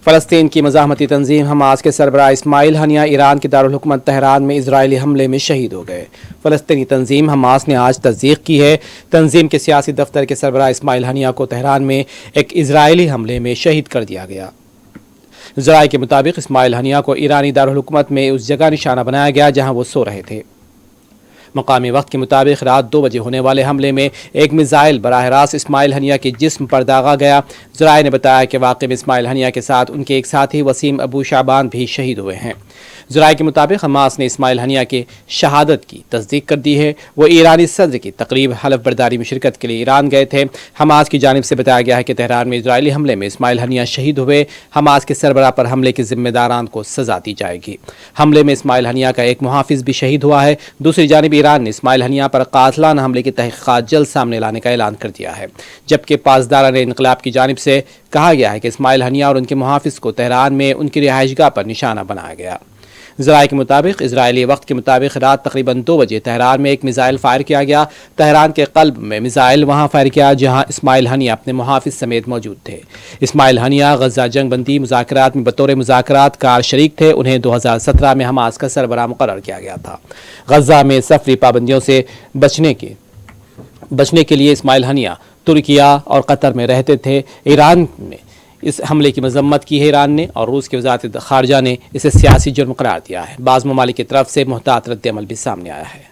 فلسطین کی مزاحمتی تنظیم حماس کے سربراہ اسماعیل ہنیہ ایران کے دارالحکومت تہران میں اسرائیلی حملے میں شہید ہو گئے۔ فلسطینی تنظیم حماس نے آج تصدیق کی ہے تنظیم کے سیاسی دفتر کے سربراہ اسماعیل ہنیہ کو تہران میں ایک اسرائیلی حملے میں شہید کر دیا گیا۔ ذرائع کے مطابق اسماعیل ہنیہ کو ایرانی دارالحکومت میں اس جگہ نشانہ بنایا گیا جہاں وہ سو رہے تھے۔ مقامی وقت کے مطابق رات 2 بجے ہونے والے حملے میں ایک میزائل براہ راست اسماعیل ہنیہ کے جسم پر داغا گیا۔ ذرائع نے بتایا کہ واقعے میں اسماعیل ہنیہ کے ساتھ ان کے ایک ساتھی وسیم ابو شعبان بھی شہید ہوئے ہیں۔ ذرائع کے مطابق حماس نے اسماعیل ہنیہ کی شہادت کی تصدیق کر دی ہے۔ وہ ایرانی صدر کی تقریب حلف برداری میں شرکت کے لیے ایران گئے تھے۔ حماس کی جانب سے بتایا گیا ہے کہ تہران میں اسرائیلی حملے میں اسماعیل ہنیہ شہید ہوئے۔ حماس کے سربراہ پر حملے کے ذمہ داران کو سزا دی جائے گی۔ حملے میں اسماعیل ہنیہ کا ایک محافظ بھی شہید ہوا ہے۔ دوسری جانب ایران نے اسماعیل ہنیہ پر قاتلانہ حملے کی تحقیقات جلد سامنے لانے کا اعلان کر دیا ہے، جبکہ پاسداران انقلاب کی جانب سے کہا گیا ہے کہ اسماعیل ہنیہ اور ان کے محافظ کو تہران میں ان کی رہائش گاہ پر نشانہ بنایا گیا۔ ذرائع کے مطابق اسرائیلی وقت کے مطابق رات تقریباً 2 بجے تہران میں ایک میزائل فائر کیا گیا۔ تہران کے قلب میں میزائل وہاں فائر کیا جہاں اسماعیل ہنیہ اپنے محافظ سمیت موجود تھے۔ اسماعیل ہنیہ غزہ جنگ بندی مذاکرات میں بطور مذاکرات کار شریک تھے۔ انہیں 2017 میں حماس کا سربراہ مقرر کیا گیا تھا۔ غزہ میں سفری پابندیوں سے بچنے کے لیے اسماعیل ہنیہ ترکیہ اور قطر میں رہتے تھے۔ ایران میں اس حملے کی مذمت کی ہے ایران نے، اور روس کی وزارت خارجہ نے اسے سیاسی جرم قرار دیا ہے۔ بعض ممالک کی طرف سے محتاط رد عمل بھی سامنے آیا ہے۔